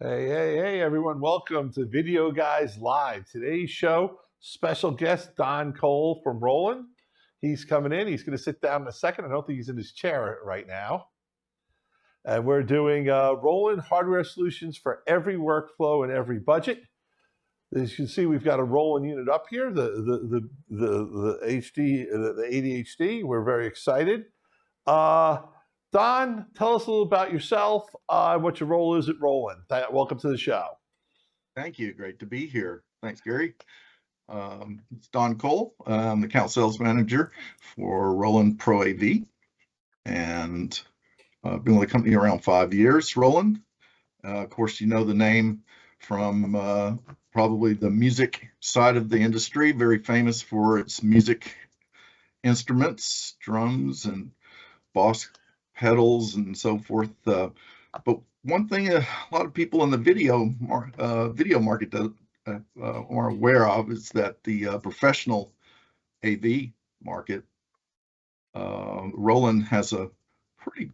Hey, everyone. Welcome to Video Guys Live. Today's show, special guest Don Cole from Roland. He's coming in. He's going to sit down in a second. I don't think he's in his chair right now. And we're doing Roland hardware solutions for every workflow and every budget. As you can see, we've got a Roland unit up here, the HD, the ADHD. We're very excited. Don, tell us a little about yourself, what your role is at Roland. Welcome to the show. Thank you. Great to be here. Thanks, Gary. It's Don Cole. I'm the account sales manager for Roland Pro AV, and I've been with the company around 5 years. Roland, of course, you know the name from probably the music side of the industry. Very famous for its music instruments, drums, and Boss pedals, and so forth. But one thing a lot of people in the video market are aware of is that the professional AV market, Roland has a pretty,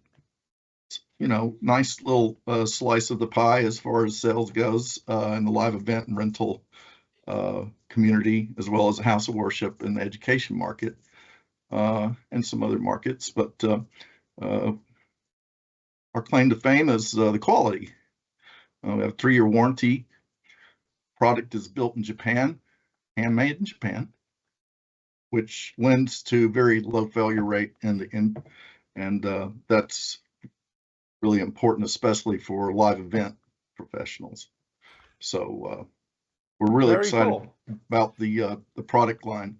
nice little slice of the pie as far as sales goes in the live event and rental community, as well as the house of worship and the education market and some other markets. But our claim to fame is the quality. We have a 3-year warranty. Product is built in Japan, handmade in Japan, which lends to very low failure rate, and that's really important, especially for live event professionals. So we're really Very excited cool. about the product line.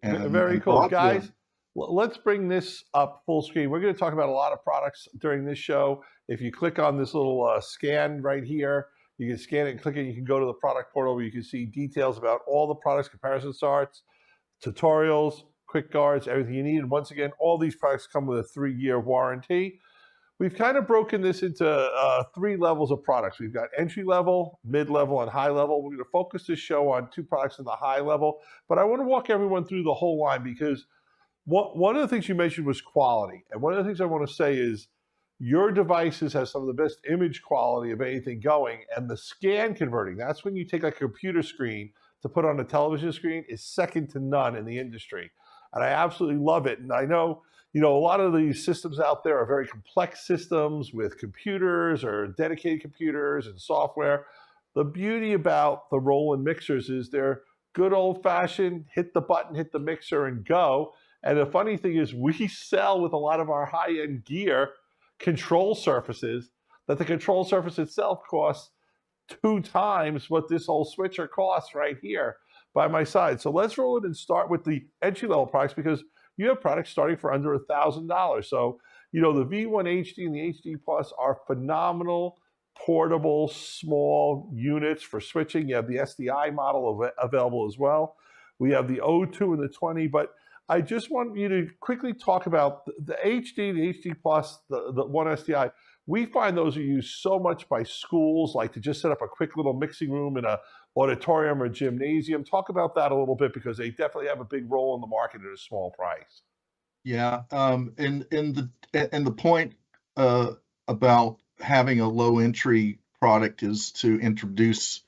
Very cool. Guys, let's bring this up full screen. We're going to talk about a lot of products during this show. If you click on this little scan right here, you can scan it and click it. You can go to the product portal where you can see details about all the products, comparison charts, tutorials, quick guards, everything you need. And once again, all these products come with a 3-year warranty. We've kind of broken this into 3 levels of products. We've got entry level, mid level, and high level. We're going to focus this show on 2 products in the high level, but I want to walk everyone through the whole line because one of the things you mentioned was quality. And one of the things I want to say is your devices have some of the best image quality of anything going, and the scan converting, that's when you take a computer screen to put on a television screen, is second to none in the industry. And I absolutely love it. And I know, a lot of these systems out there are very complex systems with computers or dedicated computers and software. The beauty about the Roland mixers is they're good old-fashioned, hit the button, hit the mixer, and go. And the funny thing is we sell with a lot of our high-end gear control surfaces that the control surface itself costs 2 times what this whole switcher costs right here by my side. So let's roll it and start with the entry-level products because you have products starting for under $1,000. So, the V1 HD and the HD Plus are phenomenal, portable, small units for switching. You have the SDI model available as well. We have the O2 and the 20, but I just want you to quickly talk about the HD, the HD Plus, the one SDI. We find those are used so much by schools, like to just set up a quick little mixing room in a auditorium or gymnasium. Talk about that a little bit because they definitely have a big role in the market at a small price. Yeah, and the point about having a low entry product is to introduce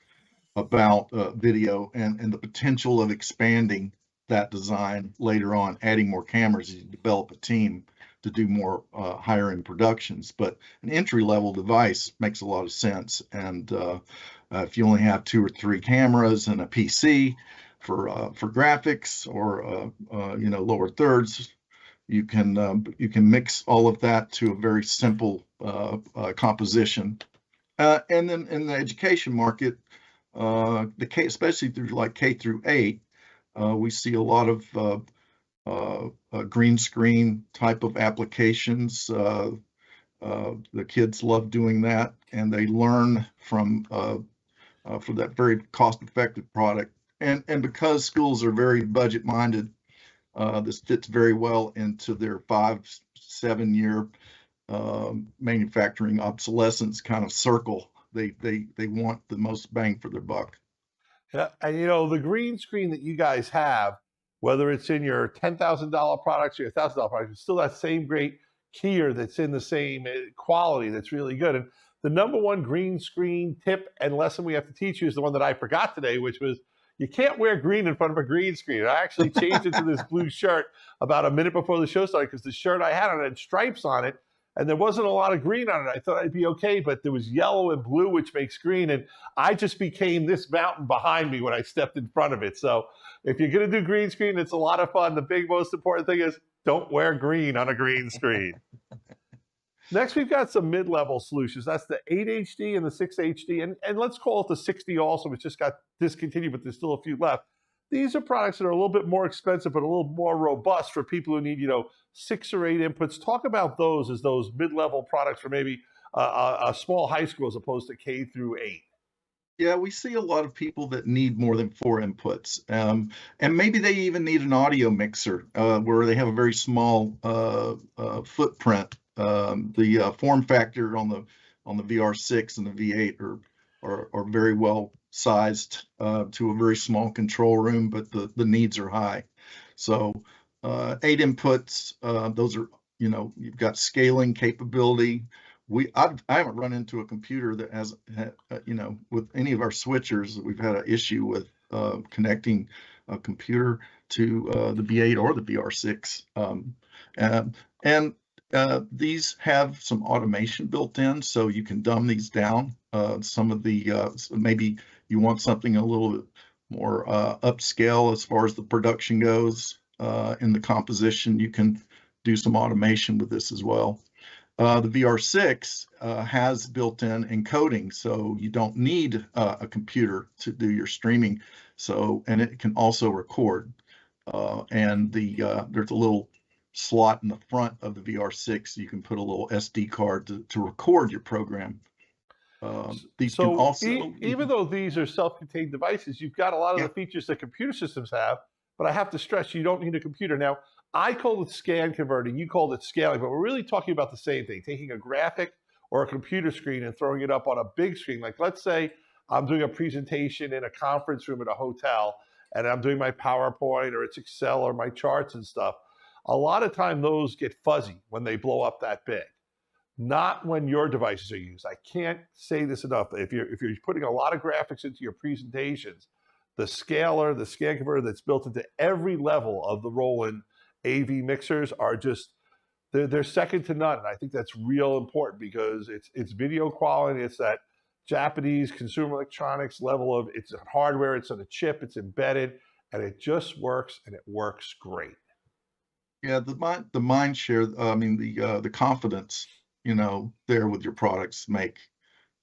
about video and the potential of expanding that design later on, adding more cameras as you develop a team to do more higher end productions. But an entry level device makes a lot of sense. And if you only have 2 or 3 cameras and a PC for graphics or lower thirds, you can mix all of that to a very simple composition. And then in the education market, especially through like K through 8, we see a lot of green screen type of applications. The kids love doing that, and they learn from for that very cost-effective product. And because schools are very budget-minded, this fits very well into their 5-7 year manufacturing obsolescence kind of circle. They want the most bang for their buck. Yeah, and the green screen that you guys have, whether it's in your $10,000 products or your $1,000 products, it's still that same great keyer that's in the same quality that's really good. And the number one green screen tip and lesson we have to teach you is the one that I forgot today, which was you can't wear green in front of a green screen. I actually changed it to this blue shirt about a minute before the show started because the shirt I had on it had stripes on it, and there wasn't a lot of green on it. I thought I'd be okay, but there was yellow and blue, which makes green, and I just became this mountain behind me when I stepped in front of it. So if you're going to do green screen, it's a lot of fun. The big, most important thing is don't wear green on a green screen. Next, we've got some mid-level solutions. That's the 8HD and the 6HD, and let's call it the 60 also, which just got discontinued, but there's still a few left. These are products that are a little bit more expensive, but a little more robust for people who need, 6 or 8 inputs. Talk about those as those mid-level products for maybe a small high school as opposed to K through 8. Yeah, we see a lot of people that need more than 4 inputs, and maybe they even need an audio mixer where they have a very small footprint. The form factor on the VR6 and the V8 are very well sized to a very small control room, but the needs are high. So 8 inputs, those are, you've got scaling capability. I haven't run into a computer that has, with any of our switchers, we've had an issue with connecting a computer to the V8 or the VR6. These have some automation built in, so you can dumb these down. Some of the, maybe you want something a little bit more upscale as far as the production goes in the composition. You can do some automation with this as well. The VR6 has built-in encoding, so you don't need a computer to do your streaming. And it can also record. And there's a little slot in the front of the VR6. You can put a little SD card to record your program. These can also, even though these are self-contained devices, you've got a lot of the features that computer systems have. But I have to stress, you don't need a computer. Now, I called it scan converting, you called it scaling, but we're really talking about the same thing, taking a graphic or a computer screen and throwing it up on a big screen. Like, let's say I'm doing a presentation in a conference room at a hotel, and I'm doing my PowerPoint or it's Excel or my charts and stuff. A lot of time those get fuzzy when they blow up that big. Not when your devices are used. I can't say this enough. If you're putting a lot of graphics into your presentations, the scaler, the scan converter that's built into every level of the Roland AV mixers are just, they're second to none. And I think that's real important because it's video quality. It's that Japanese consumer electronics level of, it's hardware, it's on a chip, it's embedded, and it just works, and it works great. Yeah, the mind share, the confidence, there with your products make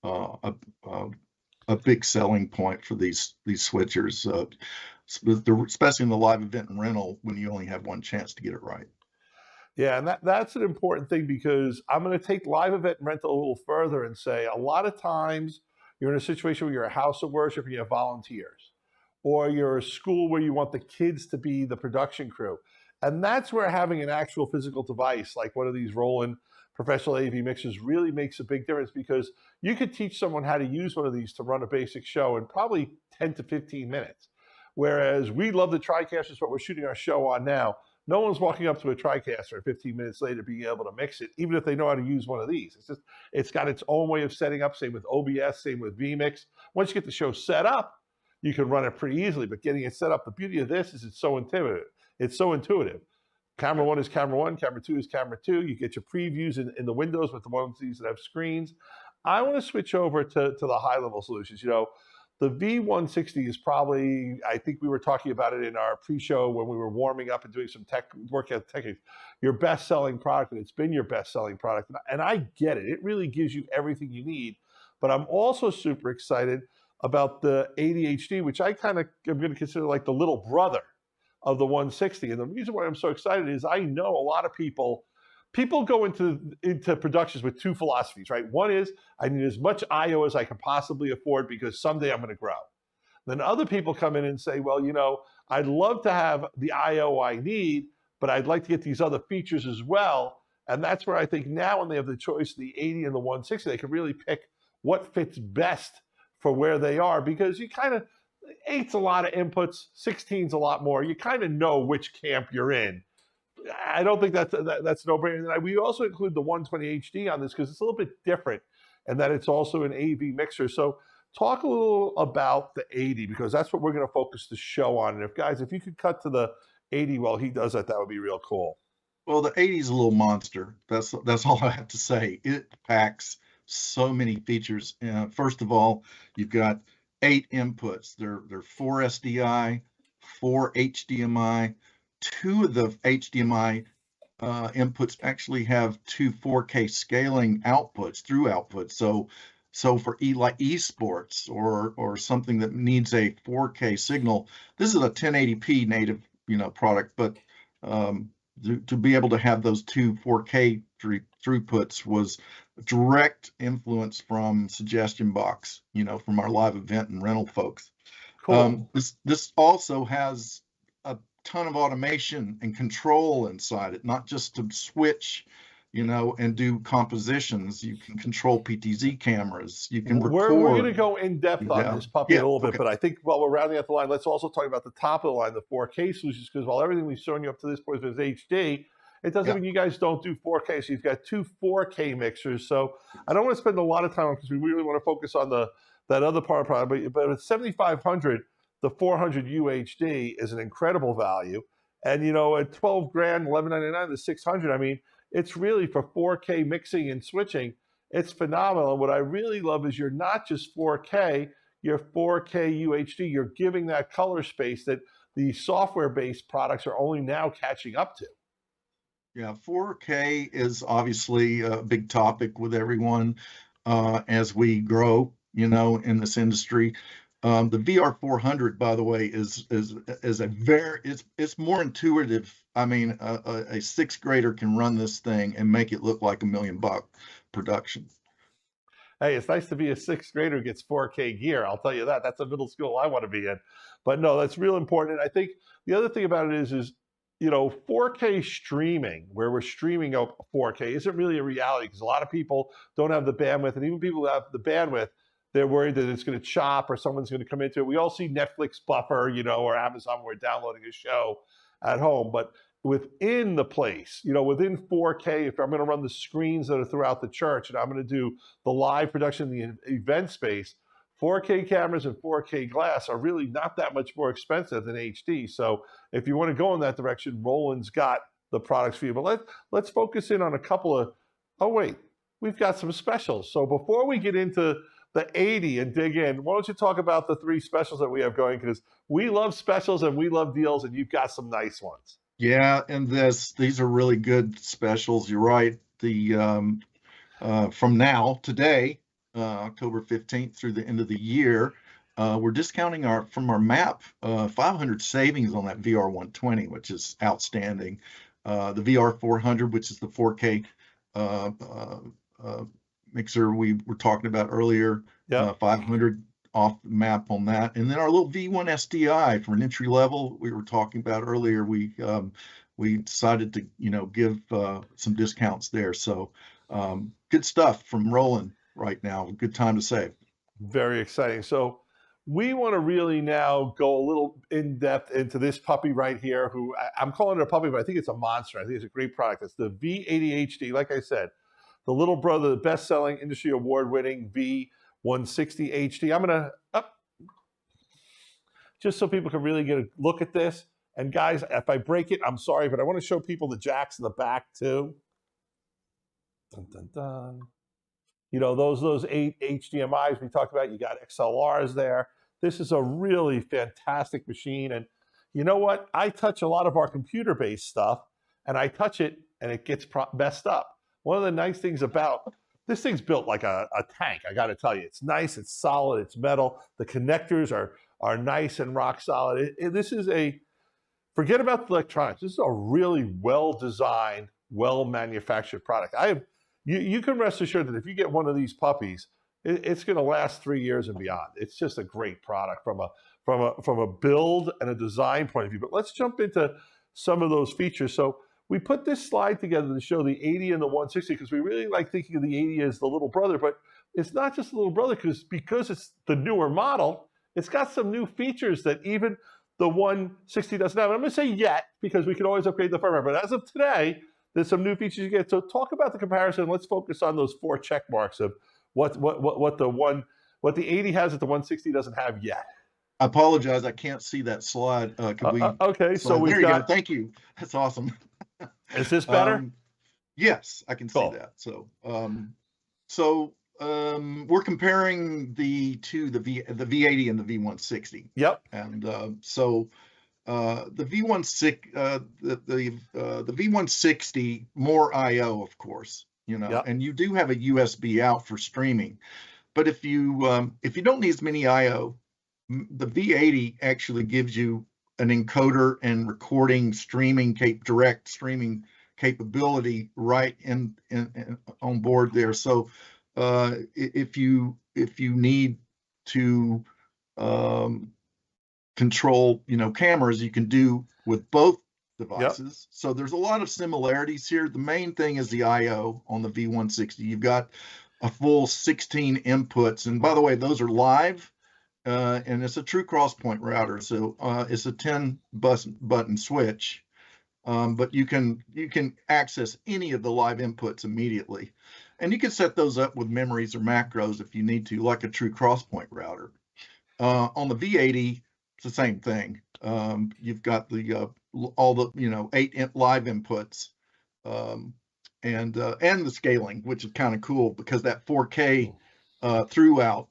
a big selling point for these switchers, especially in the live event and rental when you only have one chance to get it right. Yeah, and that's an important thing because I'm going to take live event and rental a little further and say a lot of times you're in a situation where you're a house of worship and you have volunteers, or you're a school where you want the kids to be the production crew. And that's where having an actual physical device like one of these Roland professional AV mixers really makes a big difference because you could teach someone how to use one of these to run a basic show in probably 10 to 15 minutes. Whereas we love the TriCasters, what we're shooting our show on now. No one's walking up to a TriCaster 15 minutes later being able to mix it, even if they know how to use one of these. It's got its own way of setting up, same with OBS, same with vMix. Once you get the show set up, you can run it pretty easily, but getting it set up, the beauty of this is it's so intuitive. It's so intuitive. Camera 1 is camera 1, camera 2 is camera 2. You get your previews in the windows with the ones that have screens. I want to switch over to the high-level solutions. The V160 is probably, I think we were talking about it in our pre-show when we were warming up and doing some workout techniques, your best-selling product, and it's been your best-selling product. And I get it. It really gives you everything you need. But I'm also super excited about the 80HD, which I kind of am going to consider like the little brother of the 160. And the reason why I'm so excited is I know a lot of people go into productions with two philosophies, right? One is I need as much IO as I can possibly afford because someday I'm going to grow. Then other people come in and say, well, I'd love to have the IO I need, but I'd like to get these other features as well. And that's where I think now when they have the choice, the 80 and the 160, they can really pick what fits best for where they are because you kind of, 8's a lot of inputs, 16's a lot more. You kind of know which camp you're in. I don't think that's a no-brainer. We also include the 120 HD on this because it's a little bit different. and that it's also an AV mixer. So talk a little about the 80, because that's what we're going to focus the show on. And if you could cut to the 80 while he does that, that would be real cool. Well, the 80 is a little monster. That's all I have to say. It packs so many features. First of all, you've got 8 inputs. They're 4 SDI, 4 HDMI. 2 of the HDMI inputs actually have 2 4K scaling outputs through outputs. So for like esports or something that needs a 4K signal, this is a 1080p native product, but to be able to have those 2 4K throughputs was a direct influence from Suggestion Box, from our live event and rental folks. Cool. This also has a ton of automation and control inside it, not just to switch, and do compositions. You can control PTZ cameras. You can record. We're going to go in depth on this puppy a little bit, okay. But I think while we're rounding out the line, let's also talk about the top of the line, the 4K solutions, because while everything we've shown you up to this point is HD, it doesn't mean you guys don't do 4K. So you've got 2 4K mixers. So I don't want to spend a lot of time on, because we really want to focus on that other part of the product. But at 7,500, the 400 UHD is an incredible value. And, at 12 grand, 1199, the 600, I mean, it's really for 4K mixing and switching. It's phenomenal. And what I really love is you're not just 4K, you're 4K UHD. You're giving that color space that the software-based products are only now catching up to. Yeah, 4K is obviously a big topic with everyone as we grow, in this industry. The VR400, by the way, is it's more intuitive. I mean, a 6th grader can run this thing and make it look like $1 million production. Hey, it's nice to be a 6th grader who gets 4K gear. I'll tell you that. That's a middle school I want to be in. But no, that's real important. And I think the other thing about it is 4K streaming, where we're streaming out 4K, isn't really a reality, because a lot of people don't have the bandwidth, and even people who have the bandwidth, they're worried that it's going to chop or someone's going to come into it. We all see Netflix buffer, or Amazon when we're downloading a show at home. But within the place, within 4K, if I'm going to run the screens that are throughout the church and I'm going to do the live production in the event space, 4K cameras and 4K glass are really not that much more expensive than HD. So if you want to go in that direction, Roland's got the products for you. But let's focus in on a couple of, we've got some specials. So before we get into the 80 and dig in, why don't you talk about the 3 specials that we have going, because we love specials and we love deals, and you've got some nice ones. Yeah, and these are really good specials. You're right. The from now, today, October 15th through the end of the year, we're discounting from our map 500 savings on that VR120, which is outstanding. The VR400, which is the 4K mixer we were talking about earlier, 500 off the map on that. And then our little V1 SDI for an entry level we were talking about earlier, we decided to give some discounts there. So good stuff from Roland right now. Good time to save. Very exciting. So we want to really now go a little in depth into this puppy right here, who I'm calling it a puppy, but I think it's a monster. I think it's a great product. It's the V80 HD. Like I said, the little brother, the best-selling, industry award-winning V160 HD. I'm going to, just so people can really get a look at this. And guys, if I break it, I'm sorry, but I want to show people the jacks in the back too. Dun, dun, dun. Those 8 HDMIs we talked about, you got XLRs there. This is a really fantastic machine. And you know what? I touch a lot of our computer-based stuff, and I touch it, and it gets messed up. One of the nice things about this thing's built like a tank. I got to tell you, it's nice, it's solid, it's metal. The connectors are nice and rock solid. This is forget about the electronics. This is a really well-designed, well-manufactured product. You can rest assured that if you get one of these puppies, it's going to last 3 years and beyond. It's just a great product from a build and a design point of view. But let's jump into some of those features. So we put this slide together to show the 80 and the 160, because we really like thinking of the 80 as the little brother, but it's not just the little brother, because it's the newer model. It's got some new features that even the 160 doesn't have. And I'm going to say yet, because we can always upgrade the firmware, but as of today, there's some new features you get. So talk about the comparison. Let's focus on those 4 check marks of what the 80 has that the 160 doesn't have yet. I apologize, I can't see that slide. Could we? Okay, so There we've you go. got. Thank you. That's awesome. Is this better? Yes, I can see Cool. that. So, we're comparing the V80 and the V160. Yep. And the V160 more I/O, of course, Yep. and you do have a USB out for streaming. But if you don't need as many I/O, the V80 actually gives you an encoder and recording direct streaming capability right in on board there. So if you need to control cameras, you can do with both devices. Yep. So there's a lot of similarities here. The main thing is the I/O on the V160. You've got a full 16 inputs, and by the way, those are live, and it's a true crosspoint router. So it's a 10 button switch, but you can access any of the live inputs immediately, and you can set those up with memories or macros if you need to, like a true crosspoint router. On the V80, it's the same thing. You've got the all the 8 live inputs, and the scaling, which is kind of cool because that 4K throughout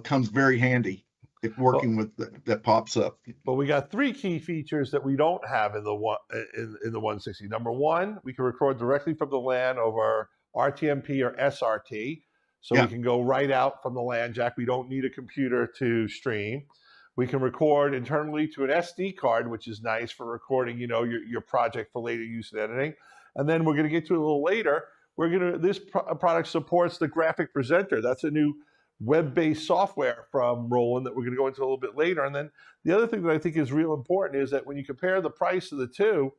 comes very handy if working with that pops up. But we got 3 key features that we don't have in the 160. Number one, we can record directly from the LAN over RTMP or SRT. So we can go right out from the LAN jack. We don't need a computer to stream. We can record internally to an SD card, which is nice for recording, your project for later use in editing. And then we're going to get to a little later. This product supports the graphic presenter. That's a new web-based software from Roland that we're going to go into a little bit later. And then the other thing that I think is real important is that when you compare the price of the two,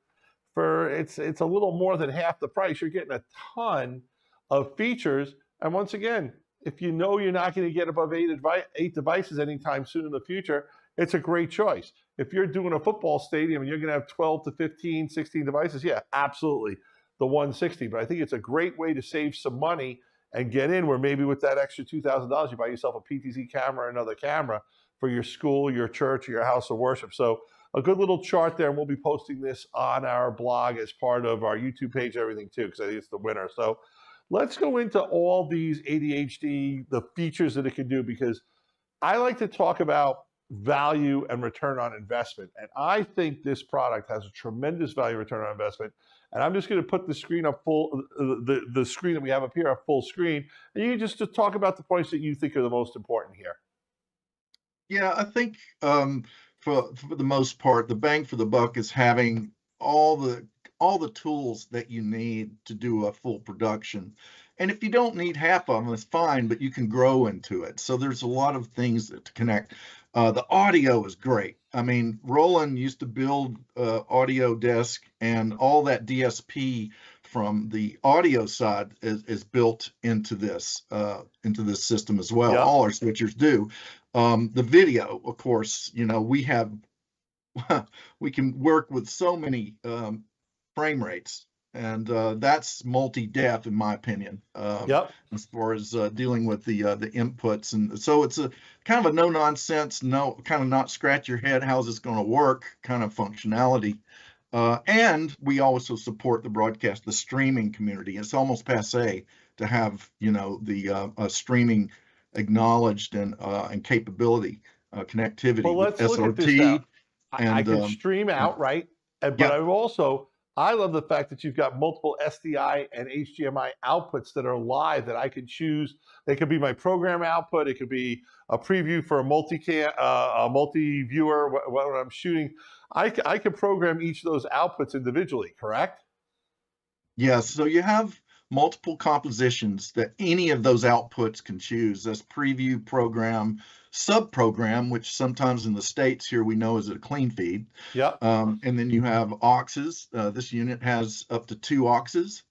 it's a little more than half the price. You're getting a ton of features. And once again, if you know you're not going to get above 8 devices anytime soon in the future, it's a great choice. If you're doing a football stadium and you're going to have 12 to 15, 16 devices, yeah, absolutely, the 160. But I think it's a great way to save some money and get in where maybe with that extra $2,000, you buy yourself a PTZ camera or another camera for your school, your church, or your house of worship. So a good little chart there, and we'll be posting this on our blog as part of our YouTube page, everything too, because I think it's the winner. So let's go into all these ADHD, the features that it can do, because I like to talk about value and return on investment. And I think this product has a tremendous value return on investment. And I'm just going to put the screen up full, the screen that we have up here up full screen. And you can just talk about the points that you think are the most important here. Yeah, I think for the most part, the bang for the buck is having all the tools that you need to do a full production. And if you don't need half of them, it's fine, but you can grow into it. So there's a lot of things to connect. The audio is great. I mean, Roland used to build audio desk, and all that DSP from the audio side is built into this system as well. Yep. All our switchers do. The video, of course, we can work with so many frame rates, and that's multi-def in my opinion. Yep. As far as dealing with the inputs, and so it's a kind of a no nonsense, kind of not scratch your head, how's this going to work kind of functionality. And we also support the streaming community. It's almost passe to have the streaming acknowledged and capability connectivity. Well, let's look at this now. I can stream out, right? But I love the fact that you've got multiple SDI and HDMI outputs that are live that I can choose. They could be my program output. It could be a preview for a multi-viewer, what I'm shooting. I can program each of those outputs individually, correct? Yes, so you have multiple compositions that any of those outputs can choose. That's preview, program, sub-program, which sometimes in the States here we know is a clean feed. Yeah. And then you have auxes. This unit has up to 2 auxes,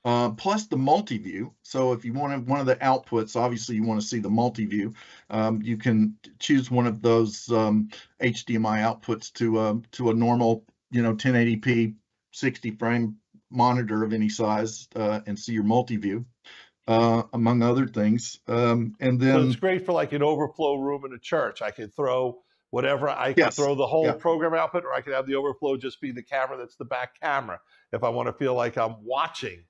plus the multi-view. So if you want one of the outputs, obviously you want to see the multi-view, you can choose one of those HDMI outputs to a normal 1080p 60 frame monitor of any size and see your multi-view. among other things. And So it's then, great for like an overflow room in a church. I could throw whatever, I could yes, throw the whole yeah, program output, or I could have the overflow just be the camera that's the back camera if I want to feel like I'm watching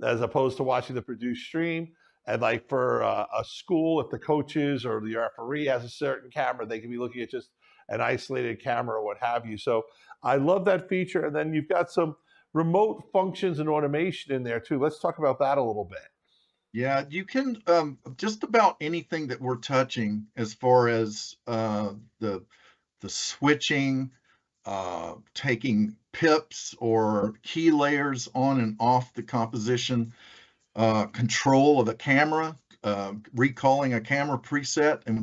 as opposed to watching the produced stream. And like for a school, if the coaches or the referee has a certain camera, they can be looking at just an isolated camera or what have you. So I love that feature. And then you've got some remote functions and automation in there too. Let's talk about that a little bit. yeah, you can just about anything that we're touching as far as the switching, taking pips or key layers on and off the composition, control of a camera, recalling a camera preset, and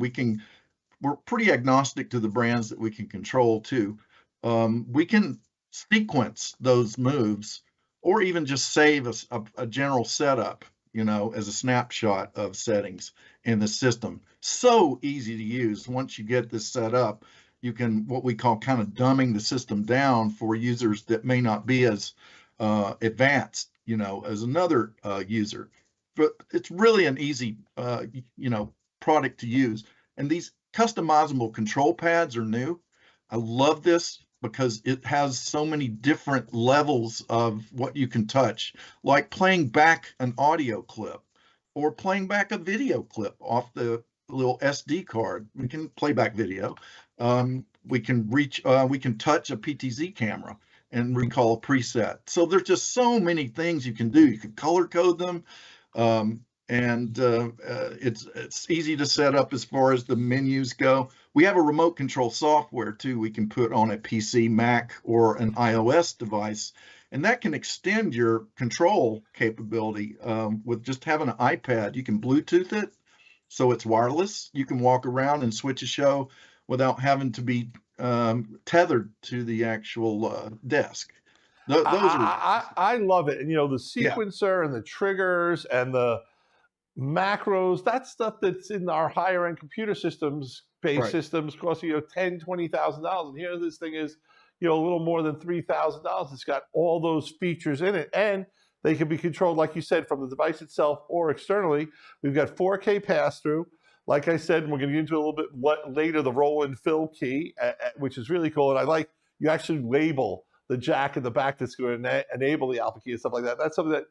we're pretty agnostic to the brands that we can control too. We can sequence those moves or even just save a general setup, as a snapshot of settings in the system. So easy to use. Once you get this set up, you can, what we call kind of dumbing the system down for users that may not be as advanced, as another user. But it's really an easy, product to use. And these customizable control pads are new. I love this because it has so many different levels of what you can touch, like playing back an audio clip or playing back a video clip off the little SD card. We can play back video. We can touch a PTZ camera and recall a preset. So there's just so many things you can do. You can color code them. And it's easy to set up as far as the menus go. We have a remote control software too we can put on a PC, Mac, or an iOS device, and that can extend your control capability with just having an iPad. You can Bluetooth it, so it's wireless. You can walk around and switch a show without having to be tethered to the actual desk. Those are, I love it. And the yeah, sequencer and the triggers and the macros, that's stuff that's in our higher end computer systems, based right. systems, costing $10,000-$20,000. And here this thing is, a little more than $3,000. It's got all those features in it, and they can be controlled, like you said, from the device itself or externally. We've got 4K pass through. Like I said, we're going to get into a little bit later the roll and fill key, which is really cool. And I like you actually label the jack in the back that's going to enable the alpha key and stuff like that. That's something that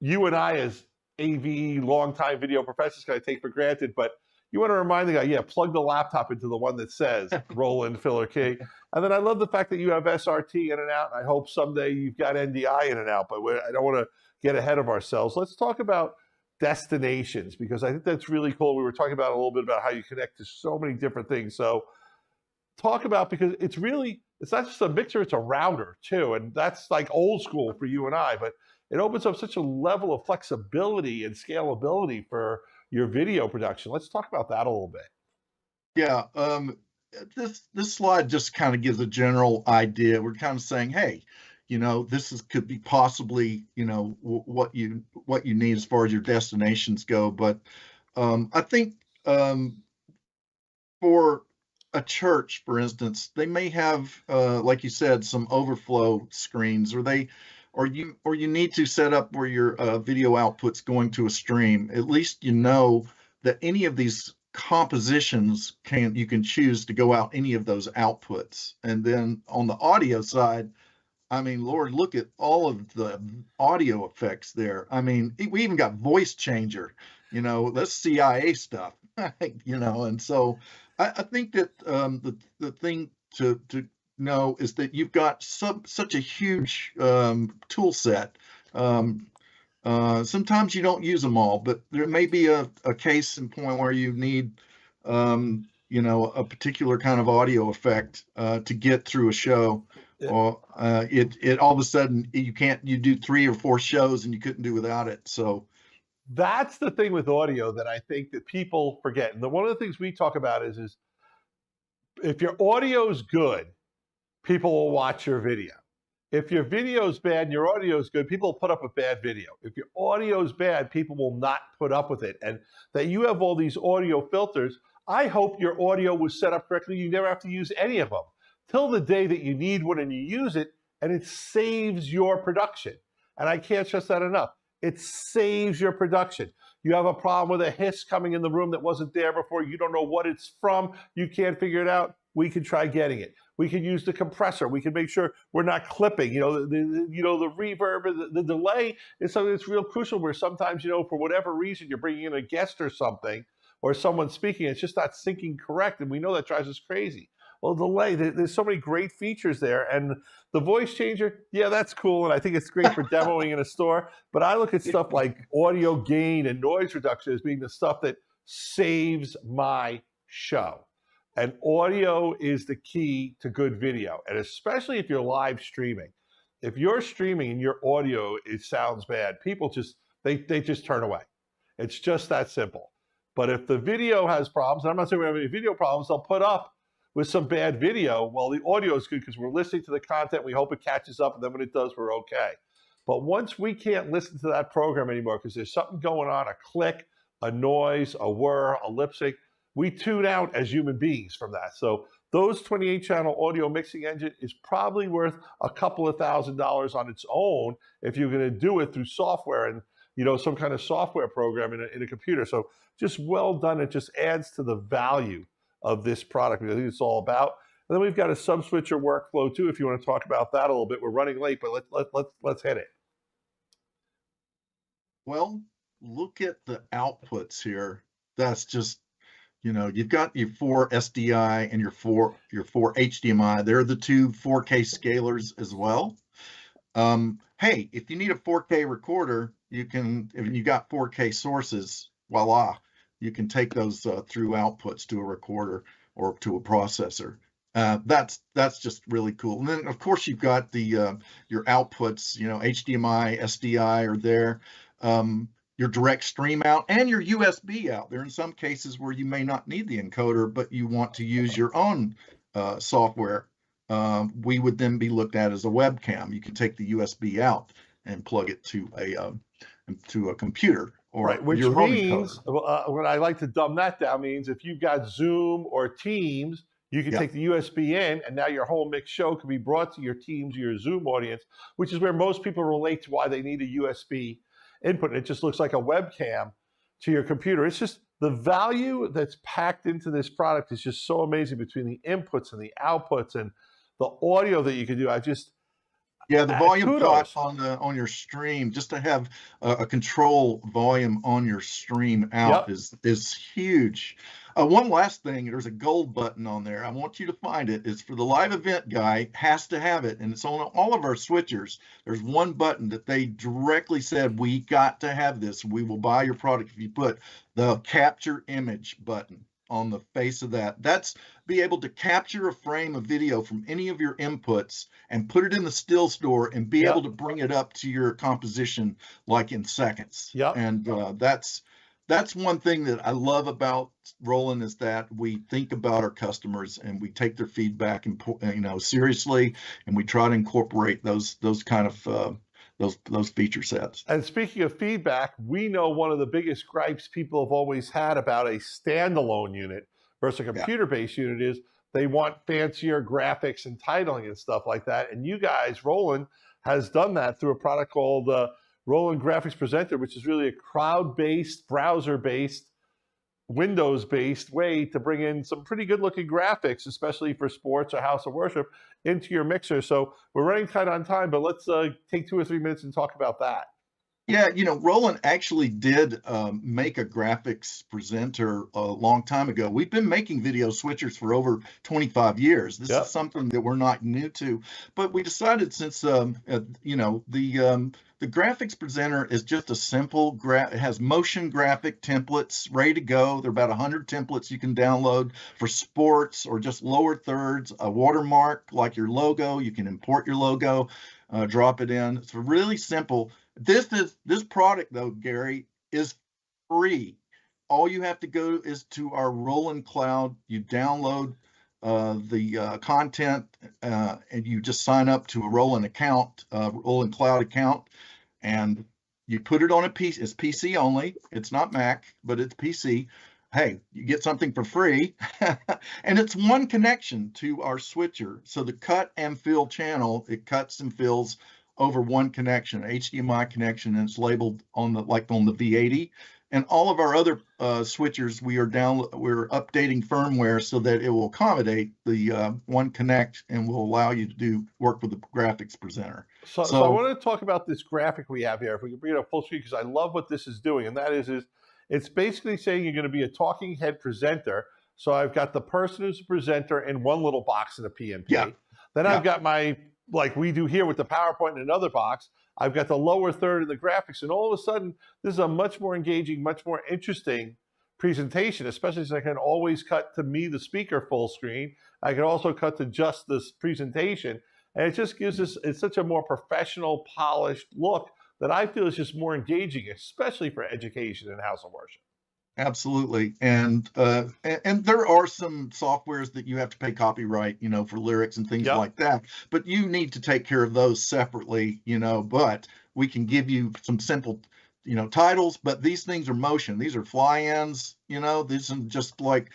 you and I, as AV longtime video professionals, kind of take for granted. But you want to remind the guy, plug the laptop into the one that says roll in filler key. And then I love the fact that you have SRT in and out. I hope someday you've got NDI in and out, but I don't want to get ahead of ourselves. Let's talk about destinations, because I think that's really cool. We were talking about a little bit about how you connect to so many different things. So talk about, because it's not just a mixer, it's a router too. And that's like old school for you and I, but it opens up such a level of flexibility and scalability for your video production. Let's talk about that a little bit. Yeah, this slide just kind of gives a general idea. We're kind of saying, hey, this could be possibly, what you need as far as your destinations go. But I think for a church, for instance, they may have, like you said, some overflow screens, or you need to set up where your video output's going to a stream. At least that any of these compositions you can choose to go out any of those outputs. And then on the audio side, I mean, Lord, look at all of the audio effects there. I mean, we even got voice changer, that's CIA stuff, and so I think that the thing to know is that you've got such a huge tool set. Sometimes you don't use them all, but there may be a case and point where you need, a particular kind of audio effect to get through a show. Or it all of a sudden you do 3 or 4 shows and you couldn't do without it. So that's the thing with audio that I think that people forget. And one of the things we talk about is if your audio's good, people will watch your video. If your video's bad and your audio's good, people will put up with bad video. If your audio's bad, people will not put up with it. And that you have all these audio filters, I hope your audio was set up correctly. You never have to use any of them till the day that you need one and you use it, and it saves your production. And I can't stress that enough. It saves your production. You have a problem with a hiss coming in the room that wasn't there before. You don't know what it's from. You can't figure it out. We can try getting it. We can use the compressor. We can make sure we're not clipping. The reverb, the delay is something that's real crucial. Where sometimes, for whatever reason, you're bringing in a guest or something, or someone speaking, it's just not syncing correct, and we know that drives us crazy. Well, delay. There's so many great features there, and the voice changer, yeah, that's cool, and I think it's great for demoing in a store. But I look at stuff like audio gain and noise reduction as being the stuff that saves my show. And audio is the key to good video, and especially if you're live streaming. If you're streaming and your audio sounds bad, people just they just turn away. It's just that simple. But if the video has problems, and I'm not saying we have any video problems, they'll put up with some bad video. Well, the audio is good because we're listening to the content. We hope it catches up, and then when it does, we're okay. But once we can't listen to that program anymore because there's something going on, a click, a noise, a whir, a lip sync, we tune out as human beings from that. So those 28-channel audio mixing engine is probably worth a couple of $1,000s on its own if you're going to do it through software and some kind of software program in a computer. So just well done. It just adds to the value of this product. I think it's all about. And then we've got a sub switcher workflow too. If you want to talk about that a little bit, we're running late, but let's hit it. Well, look at the outputs here. That's just, you've got your 4 SDI and your four HDMI. They're the 2 4K scalers as well. Hey, if you need a 4K recorder, if you got 4K sources, voila, you can take those through outputs to a recorder or to a processor. That's just really cool. And then of course you've got the your outputs, HDMI, SDI are there. Your direct stream out and your USB out. There are in some cases where you may not need the encoder, but you want to use your own software. We would then be looked at as a webcam. You can take the USB out and plug it to a computer. Right, which means, when I like to dumb that down, means if you've got Zoom or Teams, you can take the USB in, and now your whole mixed show can be brought to your Teams or your Zoom audience, which is where most people relate to why they need a USB input. It just looks like a webcam to your computer. It's just the value that's packed into this product is just so amazing between the inputs and the outputs and the audio that you can do. The volume cut on your stream, just to have a control volume on your stream out is huge. One last thing, there's a gold button on there. I want you to find it. It's for the live event guy, has to have it, and it's on all of our switchers. There's one button that they directly said, we got to have this. We will buy your product if you put the capture image button on the face of that. That's be able to capture a frame of video from any of your inputs and put it in the still store and be able to bring it up to your composition like in seconds. And that's one thing that I love about Roland, is that we think about our customers and we take their feedback and seriously, and we try to incorporate those kind of those feature sets. And speaking of feedback, we know one of the biggest gripes people have always had about a standalone unit versus a computer-based unit is they want fancier graphics and titling and stuff like that. And you guys, Roland, has done that through a product called Roland Graphics Presenter, which is really a cloud-based, browser-based, Windows-based way to bring in some pretty good-looking graphics, especially for sports or house of worship, into your mixer. So we're running tight on time, but let's take 2 or 3 minutes and talk about that. Yeah, Roland actually did make a graphics presenter a long time ago. We've been making video switchers for over 25 years. This is something that we're not new to, but we decided since the graphics presenter is just a simple it has motion graphic templates ready to go. There are about 100 templates you can download for sports or just lower thirds, a watermark like your logo. You can import your logo, drop it in. It's really simple. This product though, Gary, is free. All you have to go is to our Roland Cloud. You download the content and you just sign up to a Roland account, Roland Cloud account, and you put it on a PC. It's PC only. It's not Mac, but it's PC. Hey, you get something for free. And it's one connection to our switcher. So the cut and fill channel, it cuts and fills over one connection, HDMI connection, and it's labeled on the on the V80. And all of our other switchers, we're updating firmware so that it will accommodate the One Connect and will allow you to work with the graphics presenter. So I want to talk about this graphic we have here. If we can bring it up full screen, because I love what this is doing, and that is it's basically saying you're going to be a talking head presenter. So I've got the person who's a presenter in one little box in a PNP. Yeah. Then I've got my, like we do here with the PowerPoint in another box. I've got the lower third of the graphics, and all of a sudden, this is a much more engaging, much more interesting presentation, especially since I can always cut to me, the speaker, full screen. I can also cut to just this presentation. And it just gives us, it's such a more professional, polished look that I feel is just more engaging, especially for education and house of worship. Absolutely. And there are some softwares that you have to pay copyright, for lyrics and things like that, but you need to take care of those separately, but we can give you some simple, titles, but these things are motion. These are fly-ins, this is just like,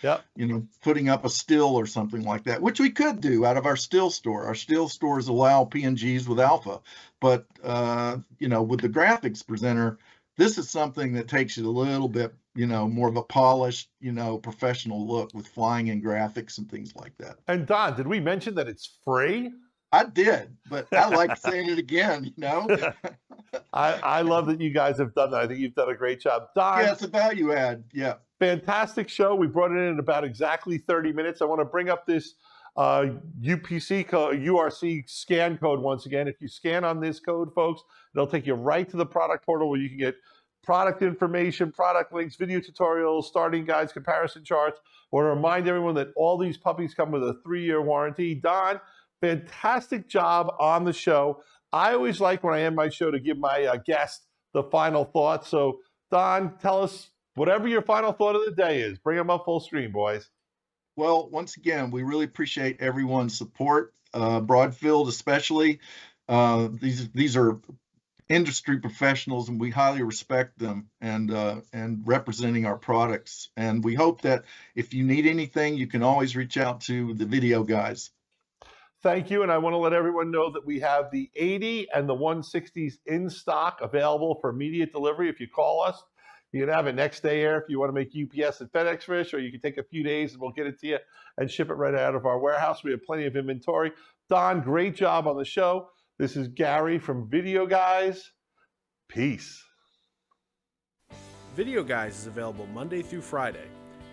putting up a still or something like that, which we could do out of our still store. Our still stores allow PNGs with alpha, but, with the graphics presenter, this is something that takes it a little bit, more of a polished, professional look with flying in graphics and things like that. And Don, did we mention that it's free? I did, but I like saying it again, I love that you guys have done that. I think you've done a great job. Don. Yeah, it's a value add. Yeah. Fantastic show. We brought it in about exactly 30 minutes. I want to bring up this UPC code, URC scan code once again. If you scan on this code, folks, it'll take you right to the product portal where you can get product information, product links, video tutorials, starting guides, comparison charts. I want to remind everyone that all these puppies come with a 3-year warranty. Don, fantastic job on the show. I always like when I end my show to give my guest the final thoughts. So Don, tell us whatever your final thought of the day is. Bring them up full screen, boys. Well, once again, we really appreciate everyone's support, Broadfield especially. These are industry professionals, and we highly respect them and representing our products. And we hope that if you need anything, you can always reach out to the video guys. Thank you. And I want to let everyone know that we have the 80 and the 160s in stock available for immediate delivery. If you call us, you can have it next day air if you want to make UPS and FedEx fish, or you can take a few days and we'll get it to you and ship it right out of our warehouse. We have plenty of inventory. Don, great job on the show. This is Gary from Video Guys. Peace. Video Guys is available Monday through Friday.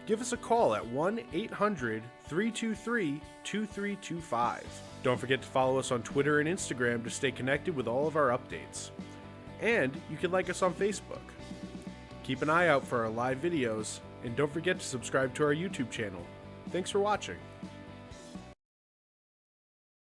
Give us a call at 1-800-323-2325. Don't forget to follow us on Twitter and Instagram to stay connected with all of our updates. And you can like us on Facebook. Keep an eye out for our live videos, and don't forget to subscribe to our YouTube channel. Thanks for watching.